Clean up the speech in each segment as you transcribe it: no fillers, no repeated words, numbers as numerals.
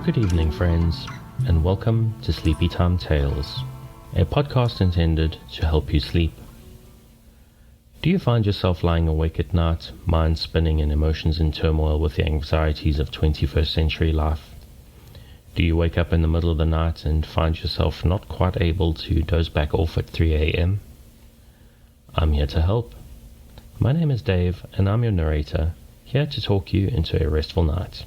Good evening, friends, and welcome to Sleepy Time Tales, a podcast intended to help you sleep. Do you find yourself lying awake at night, mind spinning and emotions in turmoil with the anxieties of 21st century life? Do you wake up in the middle of the night and find yourself not quite able to doze back off at 3 a.m.? I'm here to help. My name is Dave, and I'm your narrator, here to talk you into a restful night.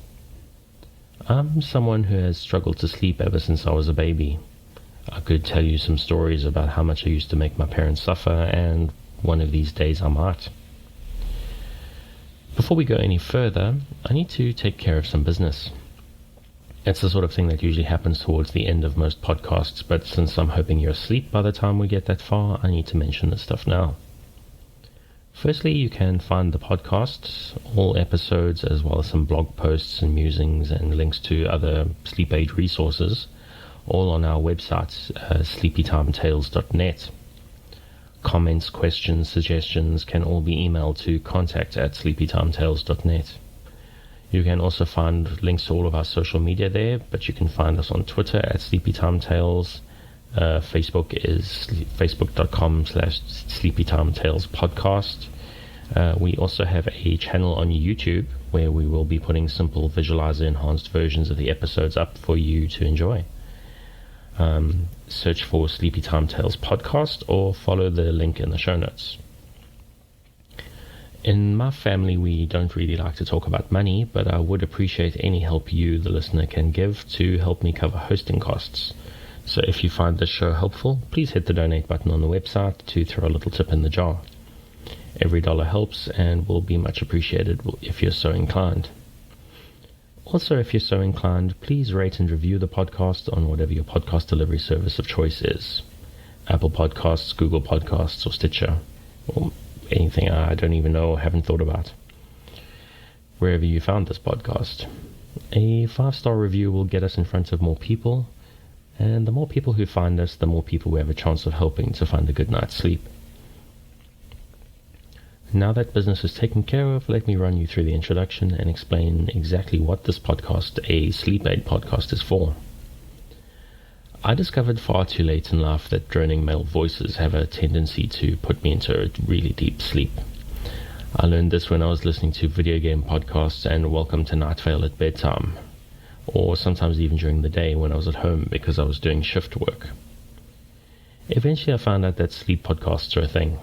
I'm someone who has struggled to sleep ever since I was a baby. I could tell you some stories about how much I used to make my parents suffer, and one of these days I might. Before we go any further, I need to take care of some business. It's the sort of thing that usually happens towards the end of most podcasts, but since I'm hoping you're asleep by the time we get that far, I need to mention this stuff now. Firstly, you can find the podcasts, all episodes, as well as some blog posts and musings and links to other sleep aid resources, all on our website, sleepytimetales.net. Comments, questions, suggestions can all be emailed to contact@sleepytimetales.net. You can also find links to all of our social media there, but you can find us on Twitter at sleepytimetales. Facebook is facebook.com/sleepytimetalespodcast. We also have a channel on YouTube where we will be putting simple visualizer enhanced versions of the episodes up for you to enjoy. Search for Sleepy Time Tales Podcast or follow the link in the show notes. In my family, we don't really like to talk about money, but I would appreciate any help you, the listener, can give to help me cover hosting costs. So if you find this show helpful, please hit the donate button on the website to throw a little tip in the jar. Every dollar helps and will be much appreciated if you're so inclined. Also, if you're so inclined, please rate and review the podcast on whatever your podcast delivery service of choice is. Apple Podcasts, Google Podcasts, or Stitcher, or anything I don't even know or haven't thought about. Wherever you found this podcast. A 5-star review will get us in front of more people, and the more people who find us, the more people we have a chance of helping to find a good night's sleep. Now that business is taken care of, let me run you through the introduction and explain exactly what this podcast, a sleep aid podcast, is for. I discovered far too late in life that droning male voices have a tendency to put me into a really deep sleep. I learned this when I was listening to video game podcasts and Welcome to Night Vale at bedtime, or sometimes even during the day when I was at home because I was doing shift work. Eventually I found out that sleep podcasts are a thing.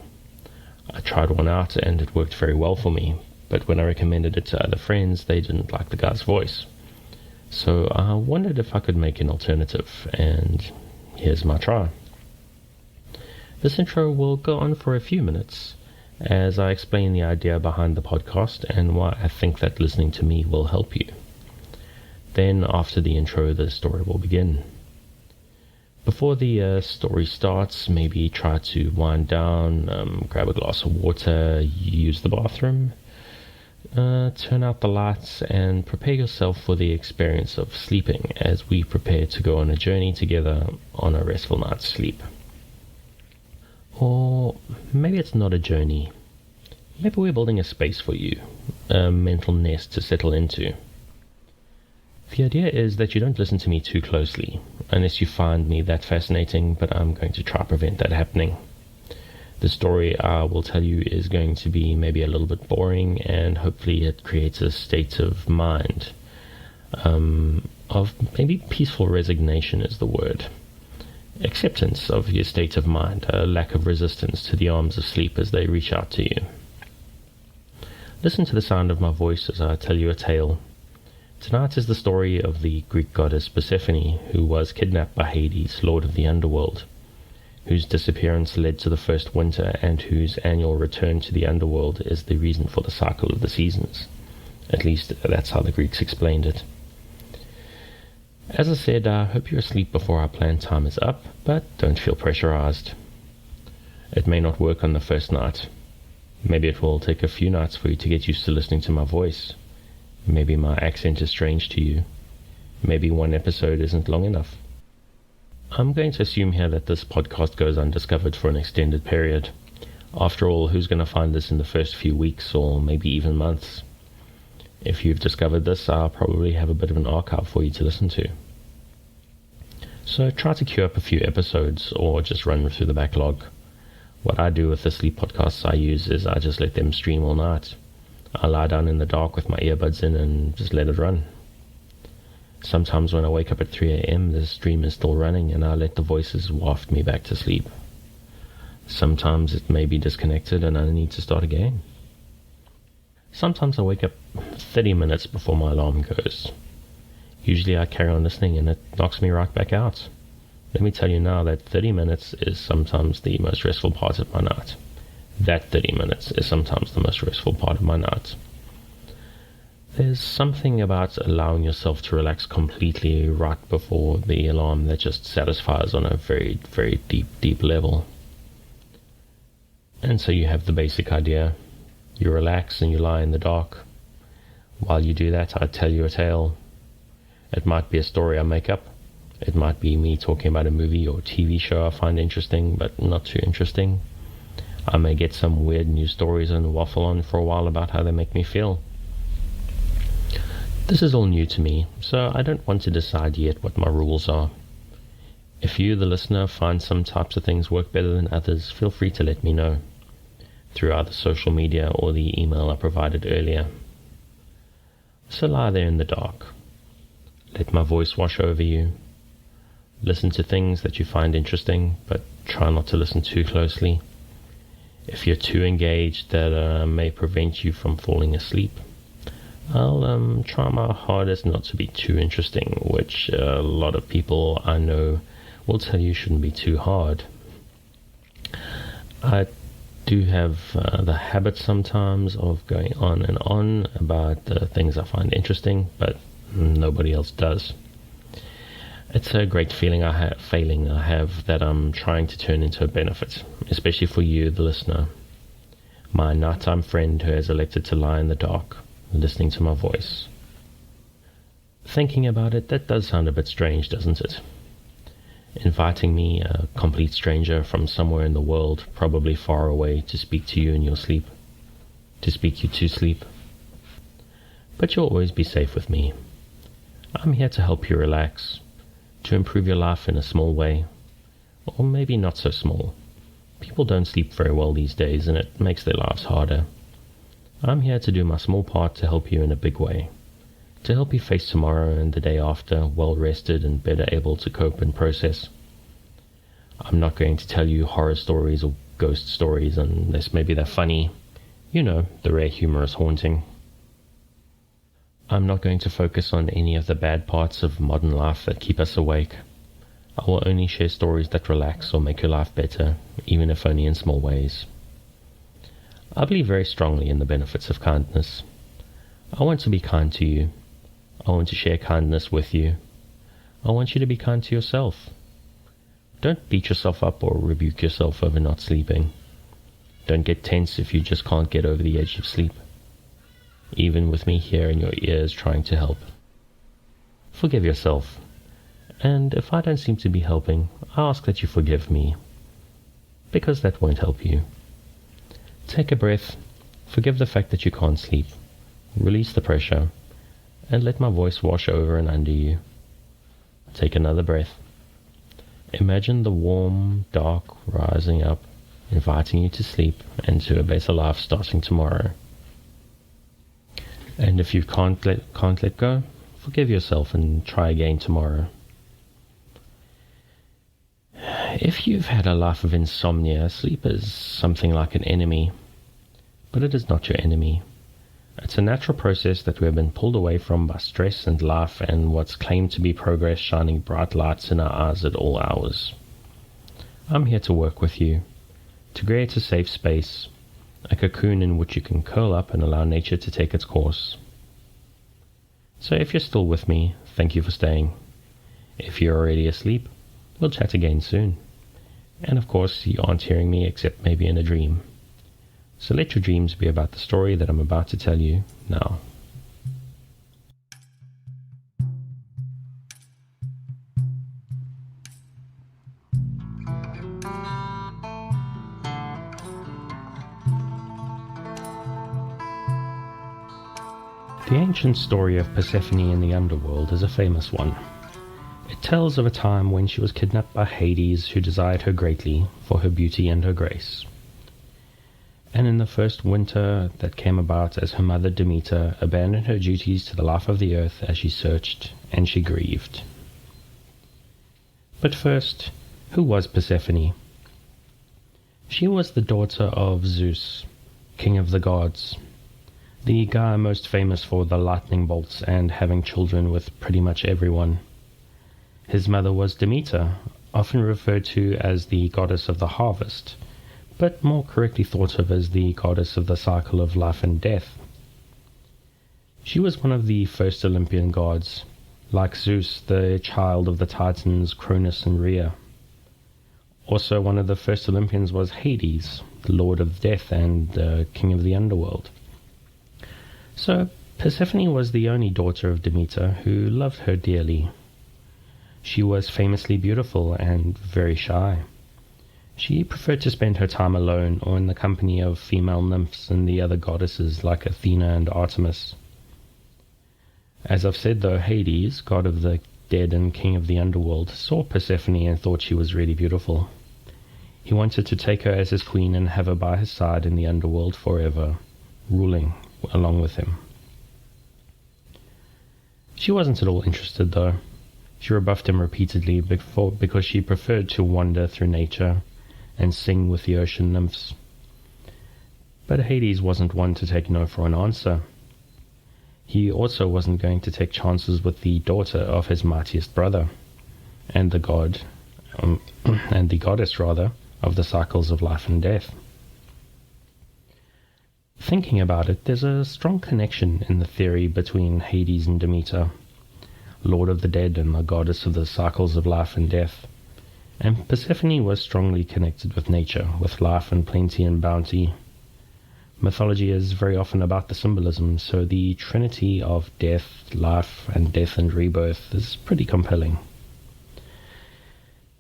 I tried one out and it worked very well for me, but when I recommended it to other friends, they didn't like the guy's voice. So I wondered if I could make an alternative, and here's my try. This intro will go on for a few minutes as I explain the idea behind the podcast and why I think that listening to me will help you. Then, after the intro, the story will begin. Before the story starts, maybe try to wind down, grab a glass of water, use the bathroom, turn out the lights, and prepare yourself for the experience of sleeping as we prepare to go on a journey together on a restful night's sleep. Or maybe it's not a journey. Maybe we're building a space for you, a mental nest to settle into. The idea is that you don't listen to me too closely, unless you find me that fascinating, but I'm going to try to prevent that happening. The story I will tell you is going to be maybe a little bit boring, and hopefully it creates a state of mind. Of maybe peaceful resignation is the word. Acceptance of your state of mind, a lack of resistance to the arms of sleep as they reach out to you. Listen to the sound of my voice as I tell you a tale. Tonight is the story of the Greek goddess Persephone, who was kidnapped by Hades, lord of the Underworld, whose disappearance led to the first winter and whose annual return to the Underworld is the reason for the cycle of the seasons. At least that's how the Greeks explained it. As I said, I hope you're asleep before our planned time is up, but don't feel pressurized. It may not work on the first night. Maybe it will take a few nights for you to get used to listening to my voice. Maybe my accent is strange to you. Maybe one episode isn't long enough. I'm going to assume here that this podcast goes undiscovered for an extended period. After all, who's going to find this in the first few weeks or maybe even months? If you've discovered this, I'll probably have a bit of an archive for you to listen to. So try to queue up a few episodes or just run through the backlog. What I do with the sleep podcasts I use is I just let them stream all night. I lie down in the dark with my earbuds in and just let it run. Sometimes when I wake up at 3 a.m. the stream is still running and I let the voices waft me back to sleep. Sometimes it may be disconnected and I need to start again. Sometimes I wake up 30 minutes before my alarm goes. Usually I carry on listening and it knocks me right back out. Let me tell you now that 30 minutes is sometimes the most restful part of my night. That 30 minutes is sometimes the most restful part of my night. There's something about allowing yourself to relax completely right before the alarm that just satisfies on a very, very deep level. And so you have the basic idea. You relax and you lie in the dark. While you do that, I tell you a tale. It might be a story I make up. It might be me talking about a movie or TV show I find interesting, but not too interesting. I may get some weird news stories and waffle on for a while about how they make me feel. This is all new to me, so I don't want to decide yet what my rules are. If you, the listener, find some types of things work better than others, feel free to let me know through either social media or the email I provided earlier. So lie there in the dark. Let my voice wash over you. Listen to things that you find interesting, but try not to listen too closely. If you're too engaged, that may prevent you from falling asleep. I'll try my hardest not to be too interesting, which a lot of people I know will tell you shouldn't be too hard. I do have the habit sometimes of going on and on about the things I find interesting, but nobody else does. It's a great failing I have that I'm trying to turn into a benefit, especially for you, the listener, my nighttime friend who has elected to lie in the dark, listening to my voice. Thinking about it, that does sound a bit strange, doesn't it? Inviting me, a complete stranger from somewhere in the world, probably far away, to speak to you in your sleep, to speak you to sleep. But you'll always be safe with me. I'm here to help you relax, to improve your life in a small way, or maybe not so small. People don't sleep very well these days, and it makes their lives harder. I'm here to do my small part to help you in a big way, to help you face tomorrow and the day after well rested and better able to cope and process. I'm not going to tell you horror stories or ghost stories unless maybe they're funny. You know, the rare humor is haunting. I'm not going to focus on any of the bad parts of modern life that keep us awake. I will only share stories that relax or make your life better, even if only in small ways. I believe very strongly in the benefits of kindness. I want to be kind to you. I want to share kindness with you. I want you to be kind to yourself. Don't beat yourself up or rebuke yourself over not sleeping. Don't get tense if you just can't get over the edge of sleep, even with me here in your ears trying to help. Forgive yourself. And if I don't seem to be helping, I ask that you forgive me, because that won't help you. Take a breath, forgive the fact that you can't sleep, release the pressure, and let my voice wash over and under you. Take another breath. Imagine the warm, dark rising up, inviting you to sleep and to a better life starting tomorrow. And if you can't let go, forgive yourself and try again tomorrow. If you've had a life of insomnia, sleep is something like an enemy, but it is not your enemy. It's a natural process that we have been pulled away from by stress and life and what's claimed to be progress shining bright lights in our eyes at all hours. I'm here to work with you, to create a safe space, a cocoon in which you can curl up and allow nature to take its course. So if you're still with me, thank you for staying. If you're already asleep, we'll chat again soon. And of course, you aren't hearing me except maybe in a dream. So let your dreams be about the story that I'm about to tell you now. The ancient story of Persephone in the Underworld is a famous one. It tells of a time when she was kidnapped by Hades, who desired her greatly for her beauty and her grace. And in the first winter that came about, as her mother Demeter abandoned her duties to the life of the earth as she searched and she grieved. But first, who was Persephone? She was the daughter of Zeus, king of the gods, the guy most famous for the lightning bolts and having children with pretty much everyone. His mother was Demeter, often referred to as the goddess of the harvest, but more correctly thought of as the goddess of the cycle of life and death. She was one of the first Olympian gods, like Zeus, the child of the Titans Cronus and Rhea. Also, one of the first Olympians was Hades, the lord of death and king of the underworld. So, Persephone was the only daughter of Demeter who loved her dearly. She was famously beautiful and very shy. She preferred to spend her time alone or in the company of female nymphs and the other goddesses like Athena and Artemis. As I've said though, Hades, god of the dead and king of the underworld, saw Persephone and thought she was really beautiful. He wanted to take her as his queen and have her by his side in the underworld forever, ruling along with him. She wasn't at all interested though. She rebuffed him repeatedly because she preferred to wander through nature and sing with the ocean nymphs. But Hades wasn't one to take no for an answer. He also wasn't going to take chances with the daughter of his mightiest brother, and the goddess rather, of the cycles of life and death. Thinking about it, there's a strong connection in the theory between Hades and Demeter, lord of the dead and the goddess of the cycles of life and death. And Persephone was strongly connected with nature, with life and plenty and bounty. Mythology is very often about the symbolism, so the trinity of death, life and rebirth is pretty compelling.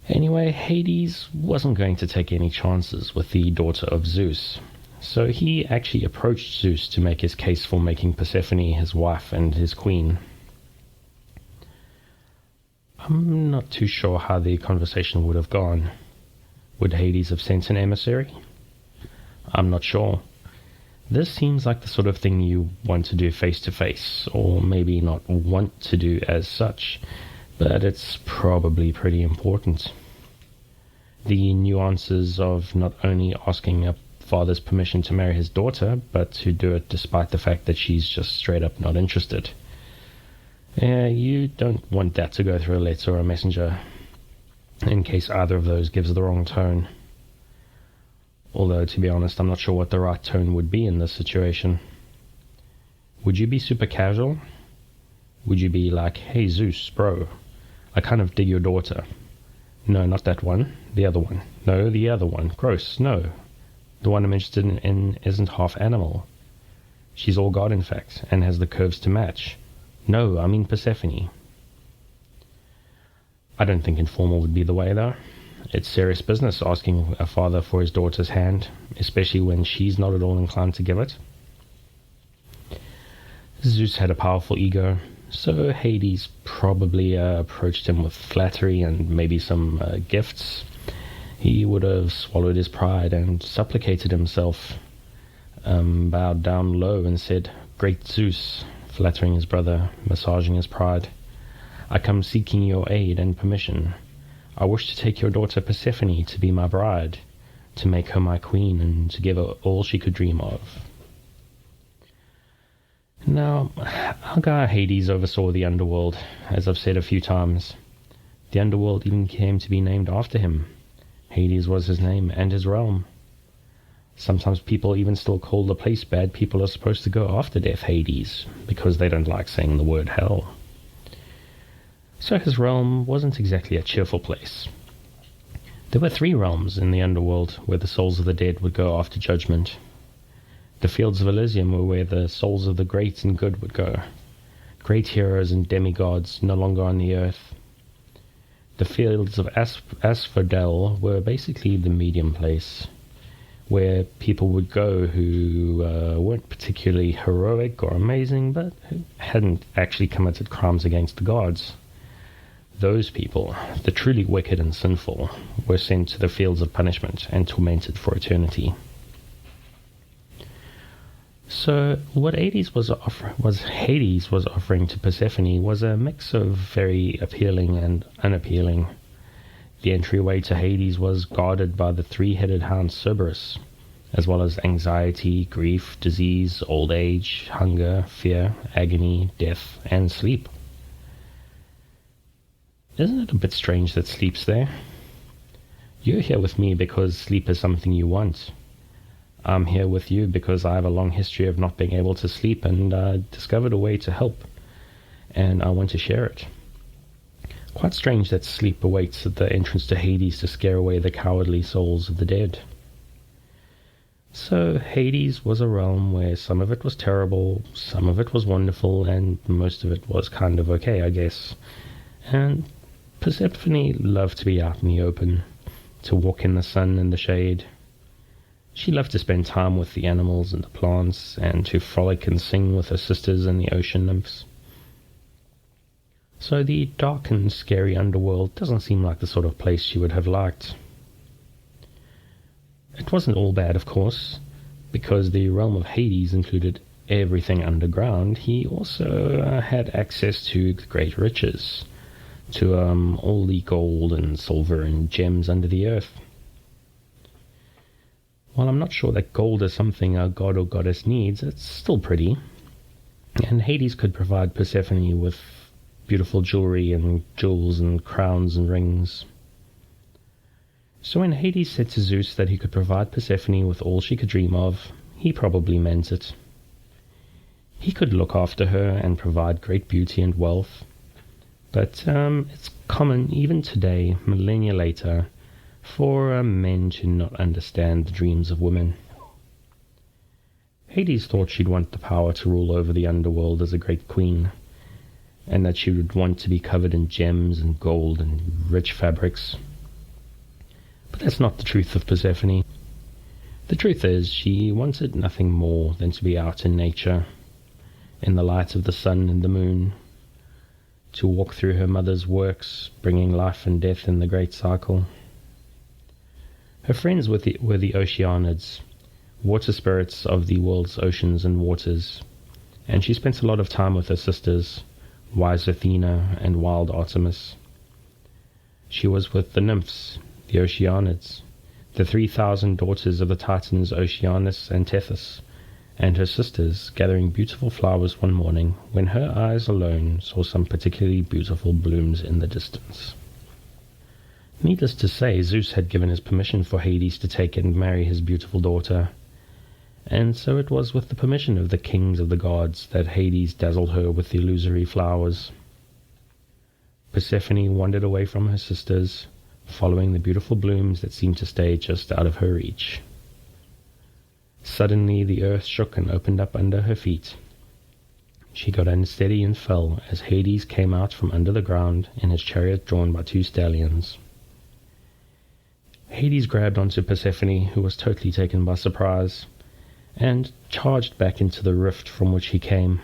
Anyway, Hades wasn't going to take any chances with the daughter of Zeus, so he actually approached Zeus to make his case for making Persephone his wife and his queen. I'm not too sure how the conversation would have gone. Would Hades have sent an emissary? I'm not sure. This seems like the sort of thing you want to do face to face, or maybe not want to do as such, but it's probably pretty important. The nuances of not only asking a father's permission to marry his daughter, but to do it despite the fact that she's just straight up not interested. You don't want that to go through a letter or a messenger, in case either of those gives the wrong tone. Although, to be honest, I'm not sure what the right tone would be in this situation. Would you be super casual? Would you be like, "Hey Zeus, bro, I kind of dig your daughter. No, not that one. The other one. No, the other one. Gross. No. The one I'm interested in isn't half animal. She's all god, in fact, and has the curves to match. No, I mean Persephone." I don't think informal would be the way, though. It's serious business asking a father for his daughter's hand, especially when she's not at all inclined to give it. Zeus had a powerful ego, so Hades probably approached him with flattery and maybe some gifts. He would have swallowed his pride and supplicated himself, bowed down low and said, "Great Zeus," flattering his brother, massaging his pride, "I come seeking your aid and permission. I wish to take your daughter Persephone to be my bride, to make her my queen, and to give her all she could dream of." Now, our guy Hades oversaw the underworld, as I've said a few times. The underworld even came to be named after him. Hades was his name and his realm. Sometimes people even still call the place bad people are supposed to go after death Hades, because they don't like saying the word hell. So his realm wasn't exactly a cheerful place. There were 3 realms in the underworld where the souls of the dead would go after judgment. The fields of Elysium were where the souls of the great and good would go. Great heroes and demigods no longer on the earth. The fields of Asphodel were basically the medium place, where people would go who weren't particularly heroic or amazing, but who hadn't actually committed crimes against the gods. Those people, the truly wicked and sinful, were sent to the fields of punishment and tormented for eternity. So what Hades was offering to Persephone was a mix of very appealing and unappealing. The entryway to Hades was guarded by the three-headed hound Cerberus, as well as anxiety, grief, disease, old age, hunger, fear, agony, death, and sleep. Isn't it a bit strange that sleep's there? You're here with me because sleep is something you want. I'm here with you because I have a long history of not being able to sleep and discovered a way to help, and I want to share it. Quite strange that sleep awaits at the entrance to Hades to scare away the cowardly souls of the dead. So Hades was a realm where some of it was terrible, some of it was wonderful, and most of it was kind of okay, I guess. And Persephone loved to be out in the open, to walk in the sun and the shade. She loved to spend time with the animals and the plants, and to frolic and sing with her sisters and the ocean nymphs. So the dark and scary underworld doesn't seem like the sort of place she would have liked. It wasn't all bad, of course, because the realm of Hades included everything underground. He also had access to the great riches, to all the gold and silver and gems under the earth. While I'm not sure that gold is something a god or goddess needs, it's still pretty. And Hades could provide Persephone with beautiful jewelry and jewels and crowns and rings. So when Hades said to Zeus that he could provide Persephone with all she could dream of, he probably meant it. He could look after her and provide great beauty and wealth, but it's common even today, millennia later, for men to not understand the dreams of women. Hades thought she'd want the power to rule over the underworld as a great queen, and that she would want to be covered in gems and gold and rich fabrics. But that's not the truth of Persephone. The truth is, she wanted nothing more than to be out in nature, in the light of the sun and the moon, to walk through her mother's works, bringing life and death in the great cycle. Her friends were the Oceanids, water spirits of the world's oceans and waters, and she spent a lot of time with her sisters, wise Athena and wild Artemis. She was with the nymphs, the Oceanids, the 3,000 daughters of the Titans Oceanus and Tethys, and her sisters, gathering beautiful flowers one morning when her eyes alone saw some particularly beautiful blooms in the distance. Needless to say, Zeus had given his permission for Hades to take and marry his beautiful daughter, and so it was with the permission of the kings of the gods that Hades dazzled her with the illusory flowers. Persephone wandered away from her sisters, following the beautiful blooms that seemed to stay just out of her reach. Suddenly the earth shook and opened up under her feet. She got unsteady and fell as Hades came out from under the ground in his chariot drawn by 2 stallions. Hades grabbed onto Persephone, who was totally taken by surprise, and charged back into the rift from which he came.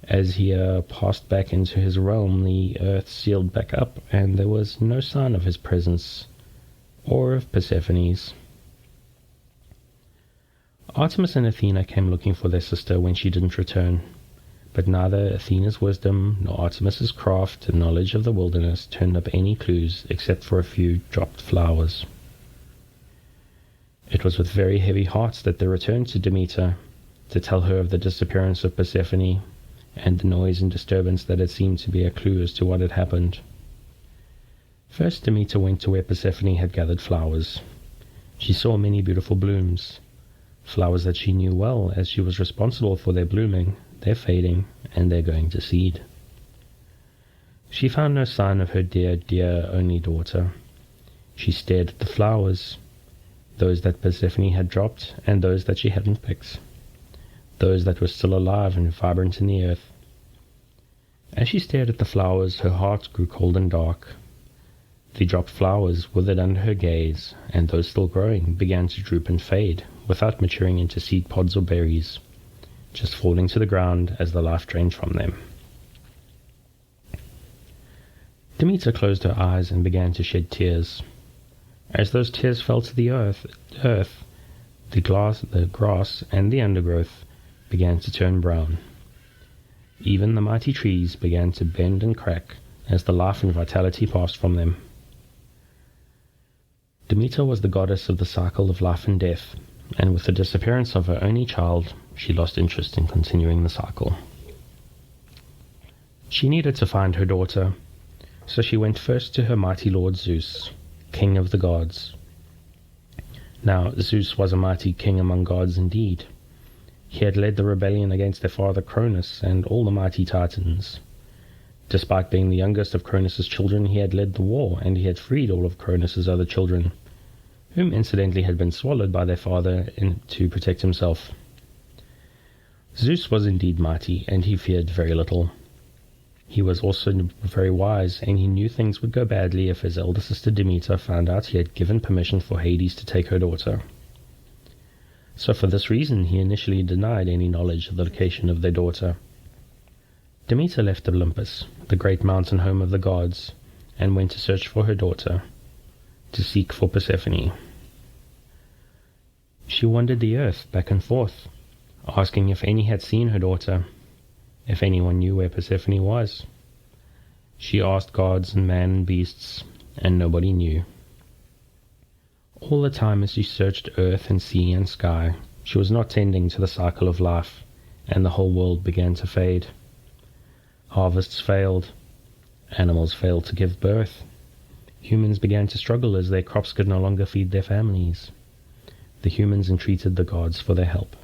As he passed back into his realm, the earth sealed back up, and there was no sign of his presence, or of Persephone's. Artemis and Athena came looking for their sister when she didn't return, but neither Athena's wisdom nor Artemis's craft and knowledge of the wilderness turned up any clues except for a few dropped flowers. It was with very heavy hearts that they returned to Demeter to tell her of the disappearance of Persephone and the noise and disturbance that had seemed to be a clue as to what had happened. First, Demeter went to where Persephone had gathered flowers. She saw many beautiful blooms, flowers that she knew well, as she was responsible for their blooming, their fading, and their going to seed. She found no sign of her dear, dear only daughter. She stared at the flowers, those that Persephone had dropped, and those that she hadn't picked, those that were still alive and vibrant in the earth. As she stared at the flowers, her heart grew cold and dark. The dropped flowers withered under her gaze, and those still growing began to droop and fade, without maturing into seed pods or berries, just falling to the ground as the life drained from them. Demeter closed her eyes and began to shed tears. As those tears fell to the earth, the grass, and the undergrowth began to turn brown. Even the mighty trees began to bend and crack as the life and vitality passed from them. Demeter was the goddess of the cycle of life and death, and with the disappearance of her only child, she lost interest in continuing the cycle. She needed to find her daughter, so she went first to her mighty lord Zeus, king of the gods. Now, Zeus was a mighty king among gods indeed. He had led the rebellion against their father Cronus and all the mighty Titans. Despite being the youngest of Cronus's children, he had led the war, and he had freed all of Cronus's other children, whom incidentally had been swallowed by their father to protect himself. Zeus was indeed mighty, and he feared very little. He was also very wise, and he knew things would go badly if his elder sister Demeter found out he had given permission for Hades to take her daughter. So for this reason he initially denied any knowledge of the location of their daughter. Demeter left Olympus, the great mountain home of the gods, and went to search for her daughter, to seek for Persephone. She wandered the earth back and forth, asking if any had seen her daughter, if anyone knew where Persephone was. She asked gods and man and beasts, and nobody knew. All the time as she searched earth and sea and sky, she was not tending to the cycle of life, and the whole world began to fade. Harvests failed. Animals failed to give birth. Humans began to struggle as their crops could no longer feed their families. The humans entreated the gods for their help.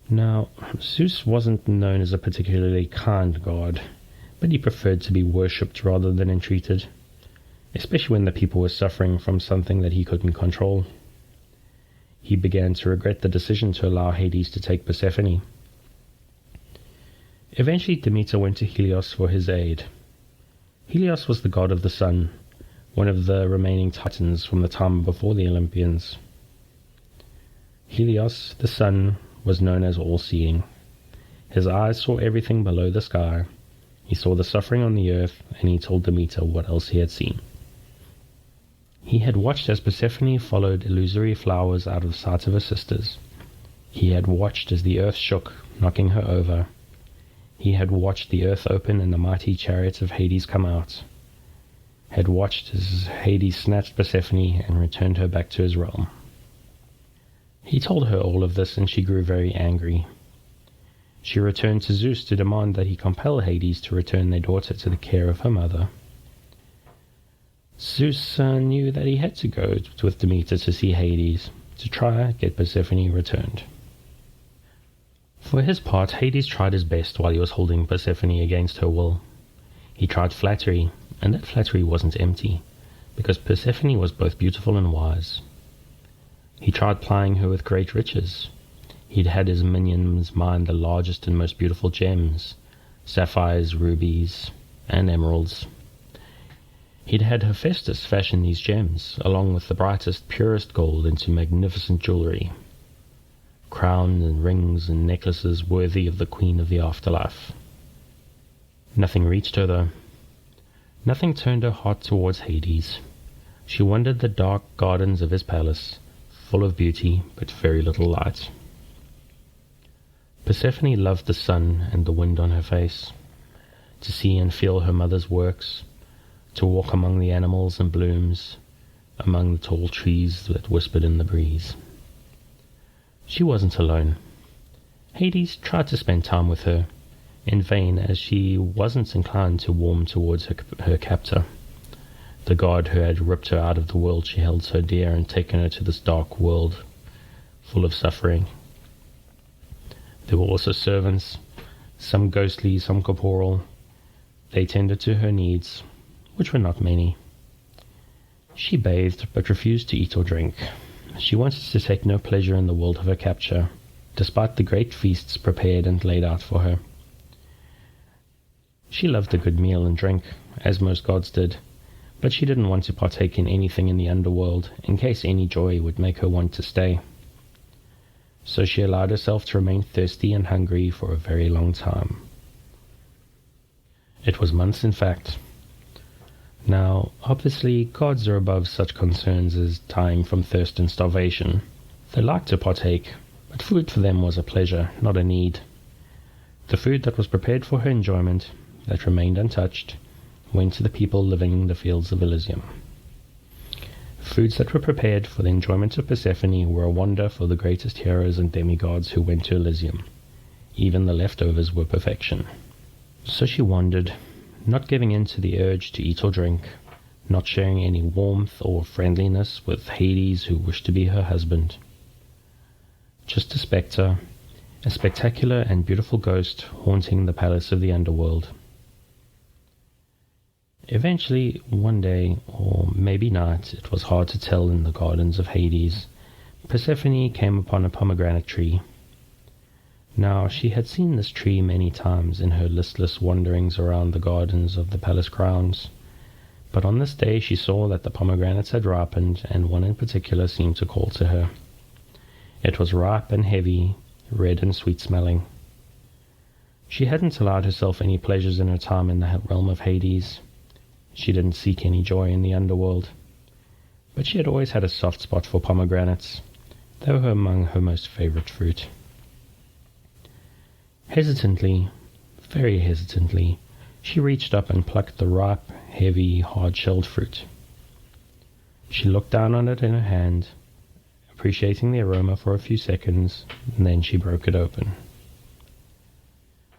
Now, Zeus wasn't known as a particularly kind god, but he preferred to be worshipped rather than entreated, especially when the people were suffering from something that he couldn't control. He began to regret the decision to allow Hades to take Persephone. Eventually Demeter went to Helios for his aid. Helios was the god of the sun, one of the remaining titans from the time before the Olympians. Helios, the sun, was known as all-seeing. His eyes saw everything below the sky. He saw the suffering on the earth, and he told Demeter what else he had seen. He had watched as Persephone followed illusory flowers out of sight of her sisters. He had watched as the earth shook, knocking her over. He had watched the earth open and the mighty chariots of Hades come out. Had watched as Hades snatched Persephone and returned her back to his realm. He told her all of this, and she grew very angry. She returned to Zeus to demand that he compel Hades to return their daughter to the care of her mother. Zeus knew that he had to go with Demeter to see Hades, to try and get Persephone returned. For his part, Hades tried his best while he was holding Persephone against her will. He tried flattery, and that flattery wasn't empty, because Persephone was both beautiful and wise. He tried plying her with great riches. He'd had his minions mine the largest and most beautiful gems, sapphires, rubies, and emeralds. He'd had Hephaestus fashion these gems, along with the brightest, purest gold, into magnificent jewelry, crowns and rings and necklaces worthy of the queen of the afterlife. Nothing reached her, though. Nothing turned her heart towards Hades. She wandered the dark gardens of his palace, full of beauty, but very little light. Persephone loved the sun and the wind on her face, to see and feel her mother's works, to walk among the animals and blooms, among the tall trees that whispered in the breeze. She wasn't alone. Hades tried to spend time with her, in vain, as she wasn't inclined to warm towards her captor, the god who had ripped her out of the world she held so dear and taken her to this dark world full of suffering. There were also servants, some ghostly, some corporeal. They tended to her needs, which were not many. She bathed, but refused to eat or drink. She wanted to take no pleasure in the world of her capture, despite the great feasts prepared and laid out for her. She loved a good meal and drink, as most gods did, but she didn't want to partake in anything in the underworld, in case any joy would make her want to stay. So she allowed herself to remain thirsty and hungry for a very long time. It was months, in fact. Now, obviously, gods are above such concerns as dying from thirst and starvation. They liked to partake, but food for them was a pleasure, not a need. The food that was prepared for her enjoyment, that remained untouched, went to the people living in the fields of Elysium. Foods that were prepared for the enjoyment of Persephone were a wonder for the greatest heroes and demigods who went to Elysium. Even the leftovers were perfection. So she wandered, not giving in to the urge to eat or drink, not sharing any warmth or friendliness with Hades, who wished to be her husband. Just a spectre, a spectacular and beautiful ghost haunting the palace of the underworld. Eventually, one day, or maybe not, it was hard to tell, in the gardens of Hades, Persephone came upon a pomegranate tree. Now, she had seen this tree many times in her listless wanderings around the gardens of the palace grounds, but on this day she saw that the pomegranates had ripened, and one in particular seemed to call to her. It was ripe and heavy, red and sweet-smelling. She hadn't allowed herself any pleasures in her time in the realm of Hades. She didn't seek any joy in the underworld, but she had always had a soft spot for pomegranates. They were among her most favorite fruit. Hesitantly, very hesitantly, she reached up and plucked the ripe, heavy, hard-shelled fruit. She looked down on it in her hand, appreciating the aroma for a few seconds, and then she broke it open.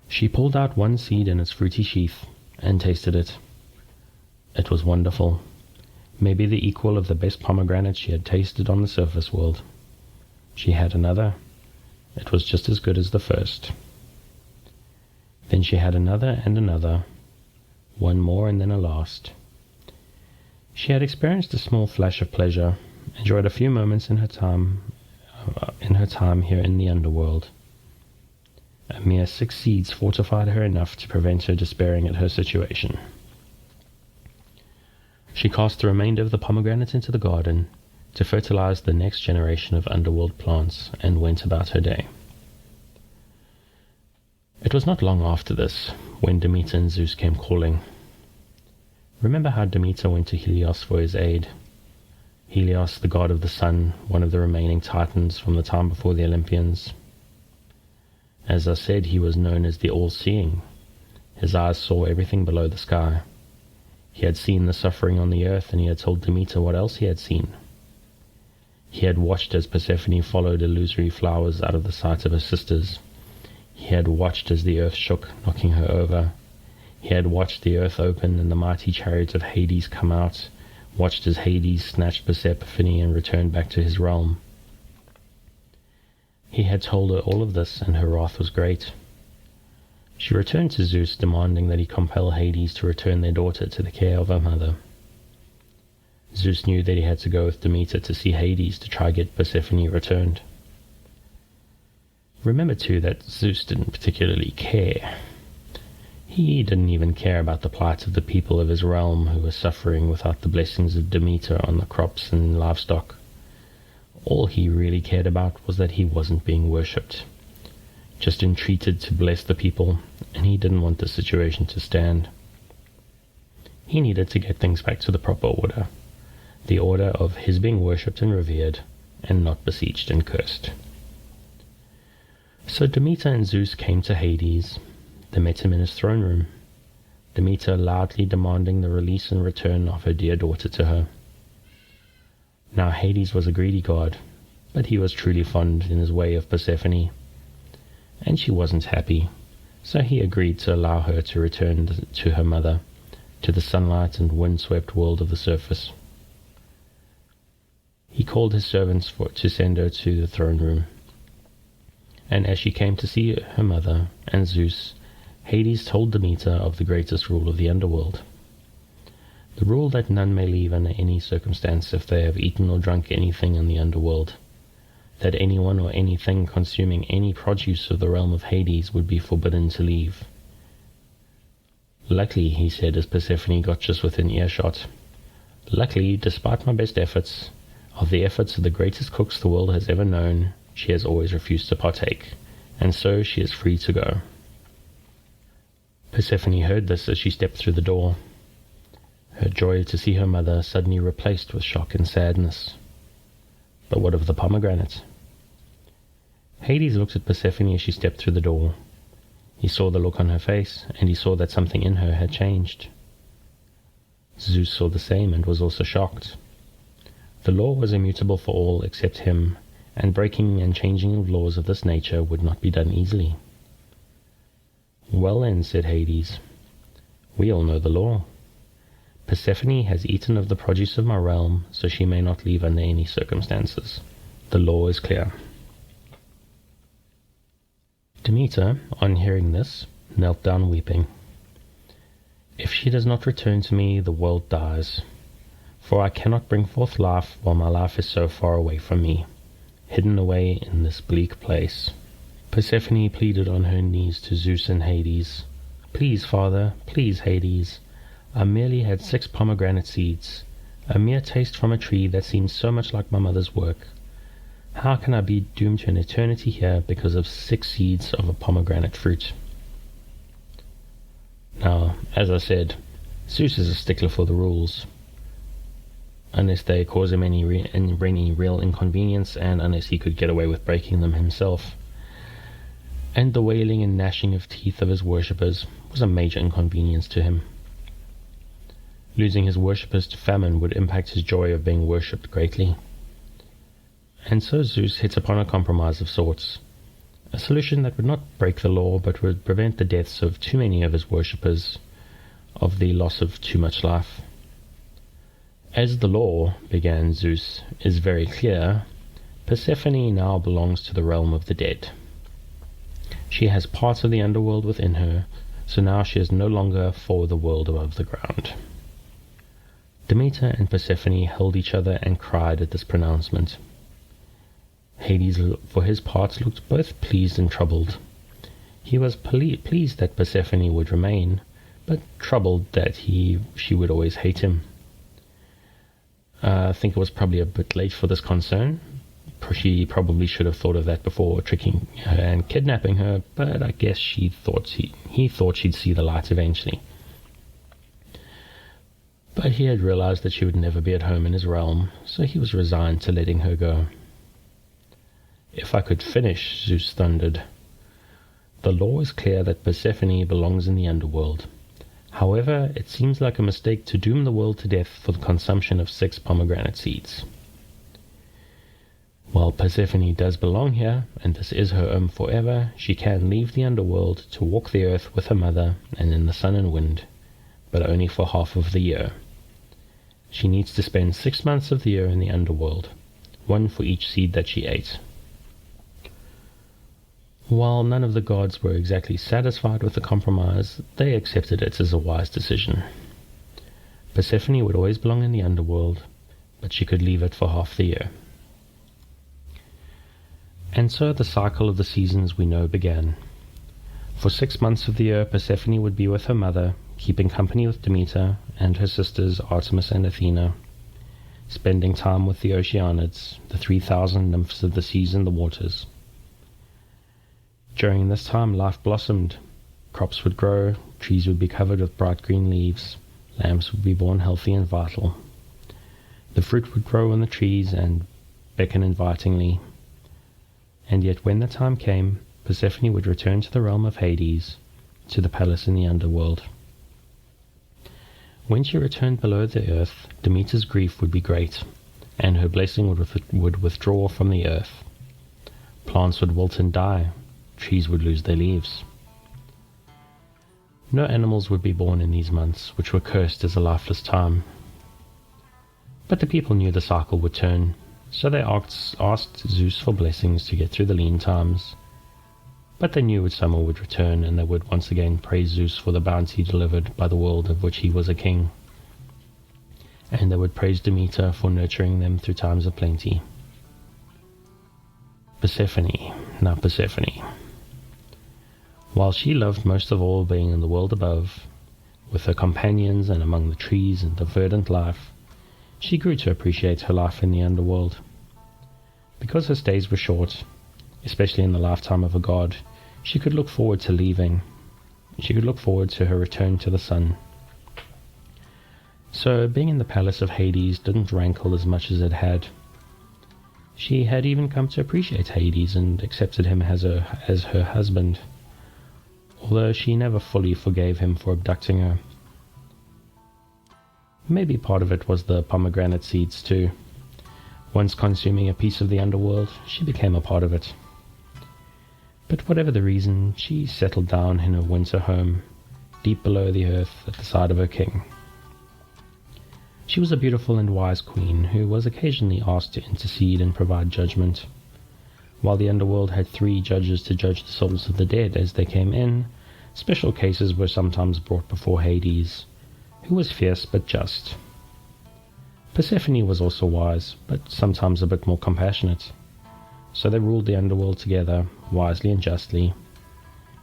She pulled out one seed in its fruity sheath and tasted it. It was wonderful, maybe the equal of the best pomegranate she had tasted on the surface world. She had another. It was just as good as the first. Then she had another and another, one more and then a last. She had experienced a small flash of pleasure, enjoyed a few moments in her time here in the underworld. A mere 6 seeds fortified her enough to prevent her despairing at her situation. She cast the remainder of the pomegranate into the garden to fertilize the next generation of underworld plants, and went about her day. It was not long after this when Demeter and Zeus came calling. Remember how Demeter went to Helios for his aid? Helios, the god of the sun, one of the remaining titans from the time before the Olympians. As I said, he was known as the all-seeing. His eyes saw everything below the sky. He had seen the suffering on the earth, and he had told Demeter what else he had seen. He had watched as Persephone followed illusory flowers out of the sight of her sisters. He had watched as the earth shook, knocking her over. He had watched the earth open and the mighty chariot of Hades come out, watched as Hades snatched Persephone and returned back to his realm. He had told her all of this, and her wrath was great. She returned to Zeus, demanding that he compel Hades to return their daughter to the care of her mother. Zeus knew that he had to go with Demeter to see Hades to try get Persephone returned. Remember, too, that Zeus didn't particularly care. He didn't even care about the plight of the people of his realm who were suffering without the blessings of Demeter on the crops and livestock. All he really cared about was that he wasn't being worshipped, just entreated to bless the people, and he didn't want the situation to stand. He needed to get things back to the proper order, the order of his being worshipped and revered, and not besieged and cursed. So Demeter and Zeus came to Hades. They met him in his throne room, Demeter loudly demanding the release and return of her dear daughter to her. Now Hades was a greedy god, but he was truly fond in his way of Persephone, and she wasn't happy, so he agreed to allow her to return to her mother, to the sunlight and wind-swept world of the surface. He called his servants to send her to the throne room, and as she came to see her mother and Zeus, Hades told Demeter of the greatest rule of the underworld. The rule that none may leave under any circumstance if they have eaten or drunk anything in the underworld. That anyone or anything consuming any produce of the realm of Hades would be forbidden to leave. Luckily, he said, as Persephone got just within earshot, Luckily, despite my best efforts, of the efforts of the greatest cooks the world has ever known, she has always refused to partake, and so she is free to go." Persephone heard this as she stepped through the door, her joy to see her mother suddenly replaced with shock and sadness. But what of the pomegranate? Hades looked at Persephone as she stepped through the door. He saw the look on her face, and he saw that something in her had changed. Zeus saw the same and was also shocked. The law was immutable for all except him, and breaking and changing of laws of this nature would not be done easily. "Well then," said Hades, "we all know the law. Persephone has eaten of the produce of my realm, so she may not leave under any circumstances. The law is clear." Demeter, on hearing this, knelt down weeping. "If she does not return to me, the world dies, for I cannot bring forth life while my life is so far away from me, hidden away in this bleak place." Persephone pleaded on her knees to Zeus and Hades. "Please, Father, please, Hades, I merely had 6 pomegranate seeds, a mere taste from a tree that seemed so much like my mother's work. How can I be doomed to an eternity here because of 6 seeds of a pomegranate fruit?" Now, as I said, Zeus is a stickler for the rules, unless they cause him any real inconvenience, and unless he could get away with breaking them himself. And the wailing and gnashing of teeth of his worshippers was a major inconvenience to him. Losing his worshippers to famine would impact his joy of being worshipped greatly. And so Zeus hit upon a compromise of sorts, a solution that would not break the law but would prevent the deaths of too many of his worshippers, of the loss of too much life. "As the law," began Zeus, "is very clear, Persephone now belongs to the realm of the dead. She has parts of the underworld within her, so now she is no longer for the world above the ground." Demeter and Persephone held each other and cried at this pronouncement. Hades, for his part, looked both pleased and troubled. He was pleased that Persephone would remain, but troubled that she would always hate him. I think it was probably a bit late for this concern. She probably should have thought of that before tricking her and kidnapping her, but I guess he thought she'd see the light eventually. But he had realized that she would never be at home in his realm, so he was resigned to letting her go. "If I could finish," Zeus thundered. "The law is clear that Persephone belongs in the underworld. However, it seems like a mistake to doom the world to death for the consumption of 6 pomegranate seeds. While Persephone does belong here, and this is her home forever, she can leave the underworld to walk the earth with her mother and in the sun and wind, but only for half of the year. She needs to spend 6 months of the year in the underworld, 1 for each seed that she ate." While none of the gods were exactly satisfied with the compromise, they accepted it as a wise decision. Persephone would always belong in the underworld, but she could leave it for half the year. And so the cycle of the seasons we know began. For 6 months of the year, Persephone would be with her mother, keeping company with Demeter and her sisters Artemis and Athena, spending time with the Oceanids, the 3,000 nymphs of the seas and the waters. During this time, life blossomed. Crops would grow, trees would be covered with bright green leaves, lambs would be born healthy and vital. The fruit would grow on the trees and beckon invitingly. And yet when the time came, Persephone would return to the realm of Hades, to the palace in the underworld. When she returned below the earth, Demeter's grief would be great, and her blessing would withdraw from the earth. Plants would wilt and die, trees would lose their leaves. No animals would be born in these months, which were cursed as a lifeless time. But the people knew the cycle would turn, so they asked Zeus for blessings to get through the lean times. But they knew summer would return, and they would once again praise Zeus for the bounty delivered by the world of which he was a king. And they would praise Demeter for nurturing them through times of plenty. Persephone, now Persephone. While she loved most of all being in the world above, with her companions and among the trees and the verdant life, She grew to appreciate her life in the underworld. Because her stays were short, especially in the lifetime of a god, she could look forward to leaving. She could look forward to her return to the sun. So being in the palace of Hades didn't rankle as much as it had. She had even come to appreciate Hades and accepted him as her husband, although she never fully forgave him for abducting her. Maybe part of it was the pomegranate seeds too. Once consuming a piece of the underworld, she became a part of it. But whatever the reason, she settled down in her winter home, deep below the earth at the side of her king. She was a beautiful and wise queen who was occasionally asked to intercede and provide judgment. While the underworld had 3 judges to judge the souls of the dead as they came in, special cases were sometimes brought before Hades, who was fierce but just. Persephone was also wise, but sometimes a bit more compassionate. So they ruled the underworld together, wisely and justly,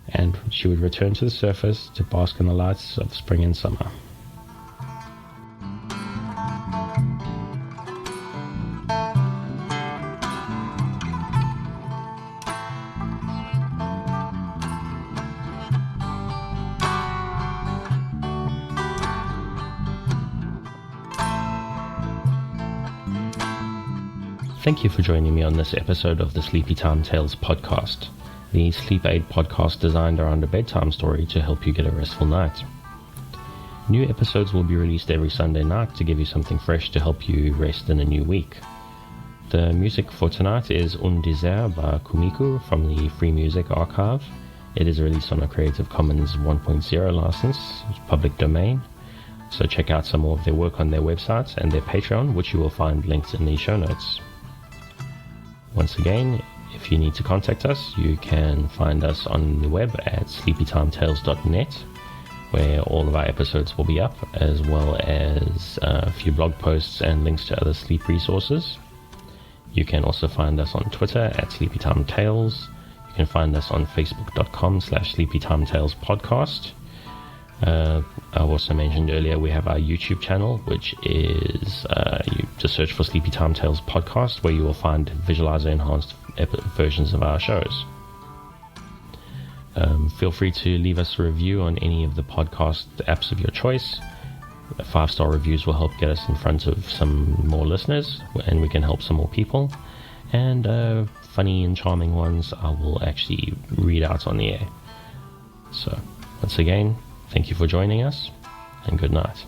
and she would return to the surface to bask in the lights of spring and summer. Thank you for joining me on this episode of the Sleepy Time Tales podcast, the sleep aid podcast designed around a bedtime story to help you get a restful night. New episodes will be released every Sunday night to give you something fresh to help you rest in a new week. The music for tonight is Un Désert by Kumiku from the Free Music Archive. It is released on a Creative Commons 1.0 license, public domain, so check out some more of their work on their website and their Patreon, which you will find linked in the show notes. Once again, if you need to contact us, you can find us on the web at sleepytimetales.net, where all of our episodes will be up, as well as a few blog posts and links to other sleep resources. You can also find us on Twitter at sleepytimetales. You can find us on facebook.com/sleepytimetalespodcast. I also mentioned earlier we have our YouTube channel, which is you just search for Sleepy Time Tales podcast, where you will find visualizer enhanced versions of our shows. Feel free to leave us a review on any of the podcast apps of your choice. 5-star reviews will help get us in front of some more listeners, and we can help some more people. And funny and charming ones I will actually read out on the air. So once again, thank you for joining us, and good night.